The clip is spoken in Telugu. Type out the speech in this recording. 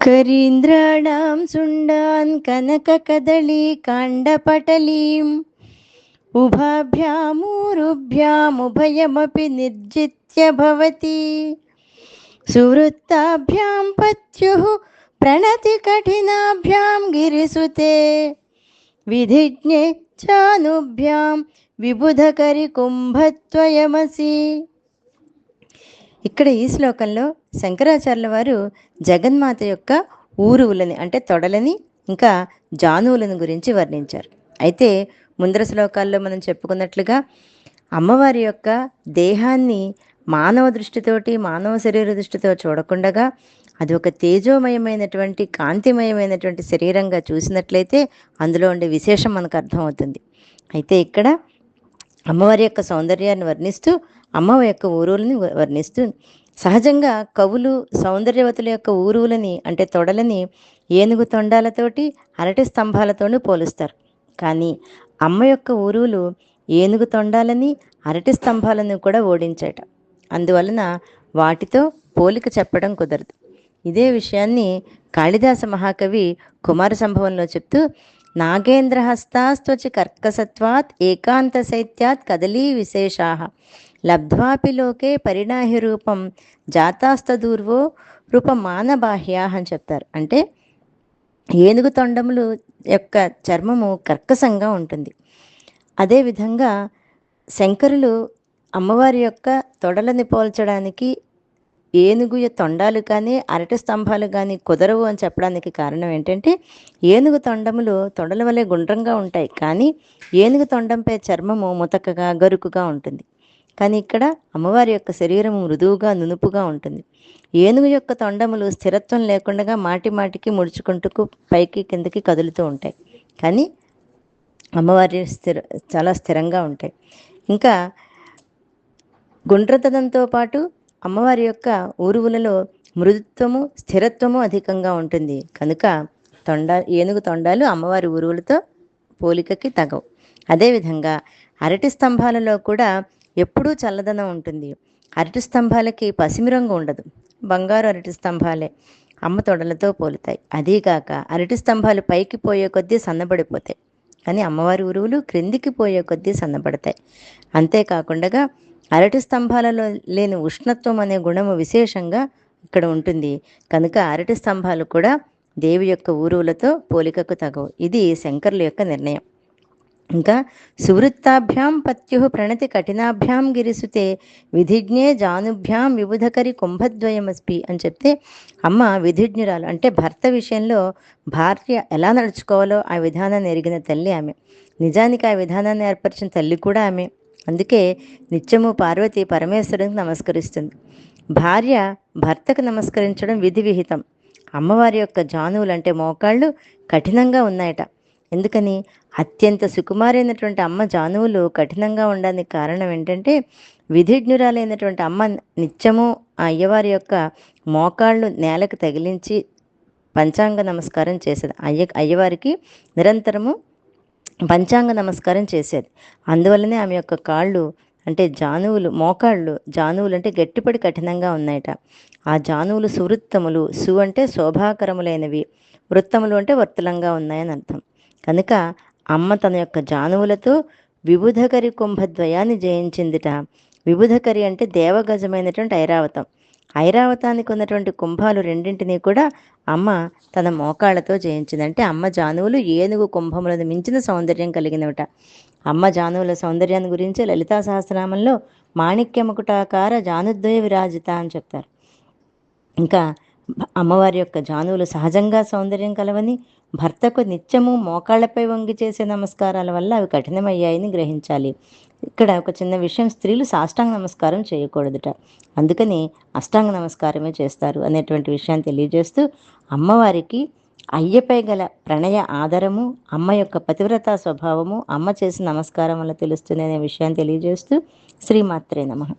కరీంద్రాణం సుండాన్ కనకకదళీ కాండపటలీం ఉభాభ్యామూరుభ్యాముభయమపి నిర్జిత్య భవతి సువృత్తాభ్యాం పత్యుః ప్రణతి కఠినాభ్యాం గిరిసుతే విధిజ్ఞే చానుభ్యాం విబుధకరి కుంభత్వయమసి. ఇక్కడ ఈ శ్లోకంలో శంకరాచార్యుల వారు జగన్మాత యొక్క ఊరువులని అంటే తొడలని ఇంకా జానువులను గురించి వర్ణించారు. అయితే ముందర శ్లోకాల్లో మనం చెప్పుకున్నట్లుగా అమ్మవారి యొక్క దేహాన్ని మానవ దృష్టితోటి మానవ శరీర దృష్టితో చూడకుండగా అది ఒక తేజోమయమైనటువంటి కాంతిమయమైనటువంటి శరీరంగా చూసినట్లయితే అందులో ఉండే విశేషం మనకు అర్థమవుతుంది. అయితే ఇక్కడ అమ్మవారి యొక్క సౌందర్యాన్ని వర్ణిస్తూ అమ్మవారి యొక్క ఊరువులని వర్ణిస్తూ సహజంగా కవులు సౌందర్యవతుల యొక్క ఊరువులని అంటే తొడలని ఏనుగు తొండాలతోటి అరటి స్తంభాలతోనూ పోలుస్తారు. కానీ అమ్మ యొక్క ఊరువులు ఏనుగు తొండాలని అరటి స్తంభాలను కూడా ఓడించాట. అందువలన వాటితో పోలిక చెప్పడం కుదరదు. ఇదే విషయాన్ని కాళిదాస మహాకవి కుమార సంభవంలో చెప్తూ నాగేంద్రహస్తాస్త్వచి కర్కసత్వాత్ ఏకాంత శైత్యాత్ కదలీ విశేషాః లబ్ధ్వాపి లోకే పరిణాహి రూపం జాతాస్తదూర్వో రూపమానబాహ్యాః అని చెప్తారు. అంటే ఏనుగు తొండములు యొక్క చర్మము కర్కసంగా ఉంటుంది. అదేవిధంగా శంకరులు అమ్మవారి యొక్క తొడలని పోల్చడానికి ఏనుగు తొండాలు కానీ అరటి స్తంభాలు కానీ కుదరవు అని చెప్పడానికి కారణం ఏంటంటే ఏనుగు తొండములు తొడల వలె గుండ్రంగా ఉంటాయి, కానీ ఏనుగు తొండంపై చర్మము ముతకగా గరుకుగా ఉంటుంది. కానీ ఇక్కడ అమ్మవారి యొక్క శరీరము మృదువుగా నునుపుగా ఉంటుంది. ఏనుగు యొక్క తొండములు స్థిరత్వం లేకుండా మాటి మాటికి ముడుచుకుంటూ పైకి కిందకి కదులుతూ ఉంటాయి, కానీ అమ్మవారి చాలా స్థిరంగా ఉంటాయి. ఇంకా గుండ్రతనంతో పాటు అమ్మవారి యొక్క ఊరువులలో మృదుత్వము స్థిరత్వము అధికంగా ఉంటుంది. కనుక ఏనుగు తొండాలు అమ్మవారి ఊరువులతో పోలికకి తగవు. అదేవిధంగా అరటి స్తంభాలలో కూడా ఎప్పుడూ చల్లదనం ఉంటుంది. అరటి స్తంభాలకి పసిమి రంగు ఉండదు, బంగారు అరటి స్తంభాలే అమ్మ తొడలతో పోలుతాయి. అదీగాక అరటి స్తంభాలు పైకి పోయే కొద్దీ సన్నబడిపోతాయి, కానీ అమ్మవారి ఊరువులు క్రిందికి పోయే కొద్దీ సన్నబడతాయి. అంతేకాకుండా అరటి స్తంభాలలో లేని ఉష్ణత్వం అనే గుణము విశేషంగా ఇక్కడ ఉంటుంది. కనుక అరటి స్తంభాలు కూడా దేవి యొక్క ఊరువులతో పోలికకు తగవు. ఇది శంకరుల యొక్క నిర్ణయం. ఇంకా సువృత్తాభ్యాం పత్యుః ప్రణతి కఠినాభ్యాం గిరిసుతే విధిజ్ఞే జానుభ్యాం విబుధకరి కుంభద్వయమస్పి అని చెప్తే అమ్మ విధిజ్ఞురాలు. అంటే భర్త విషయంలో భార్య ఎలా నడుచుకోవాలో ఆ విధానాన్ని ఎరిగిన తల్లి ఆమె. నిజానికి ఆ విధానాన్ని ఏర్పరిచిన తల్లి కూడా ఆమె. అందుకే నిత్యము పార్వతి పరమేశ్వరునికి నమస్కరిస్తుంది. భార్య భర్తకు నమస్కరించడం విధి విహితం. అమ్మవారి యొక్క జానువులు అంటే మోకాళ్ళు కఠినంగా ఉన్నాయట. ఎందుకని? అత్యంత సుకుమారైనటువంటి అమ్మ జానువులు కఠినంగా ఉండడానికి కారణం ఏంటంటే విధిజ్ఞురాలైనటువంటి అమ్మ నిత్యము ఆ అయ్యవారి యొక్క మోకాళ్ళు నేలకు తగిలించి పంచాంగ నమస్కారం చేసేది. అయ్యవారికి నిరంతరము పంచాంగ నమస్కారం చేసేది. అందువల్లనే ఆమె యొక్క కాళ్ళు అంటే జానువులు జానువులు అంటే గట్టిపడి కఠినంగా ఉన్నాయట. ఆ జానువులు సువృత్తములు, సు అంటే శోభాకరములైనవి, వృత్తములు అంటే వర్తులంగా ఉన్నాయని అర్థం. కనుక అమ్మ తన యొక్క జానువులతో విబుధకరి కుంభద్వయాన్ని జయించిందిట. విబుధకరి అంటే దేవగజమైనటువంటి ఐరావతం. ఐరావతానికి ఉన్నటువంటి కుంభాలు రెండింటినీ కూడా అమ్మ తన మోకాళ్లతో జయించింది. అంటే అమ్మ జానువులు ఏనుగు కుంభములను మించిన సౌందర్యం కలిగినవిట. అమ్మ జానువుల సౌందర్యాన్ని గురించి లలితా సహస్రనామంలో మాణిక్యముకుటాకార జానుద్వయ విరాజిత అని చెప్తారు. ఇంకా అమ్మవారి యొక్క జానువులు సహజంగా సౌందర్యం కలవని, భర్తకు నిత్యము మోకాళ్లపై వంగి చేసే నమస్కారాల వల్ల అవి కఠినమయ్యాయని గ్రహించాలి. ఇక్కడ ఒక చిన్న విషయం, స్త్రీలు సాష్టాంగ నమస్కారం చేయకూడదుట, అందుకని అష్టాంగ నమస్కారమే చేస్తారు అనేటువంటి విషయాన్ని తెలియజేస్తూ అమ్మవారికి అయ్యపై గల ప్రణయ ఆదరము, అమ్మ యొక్క పతివ్రతా స్వభావము అమ్మ చేసిన నమస్కారం వల్ల తెలుస్తుంది అనే విషయాన్ని తెలియజేస్తూ శ్రీమాత్రే నమః.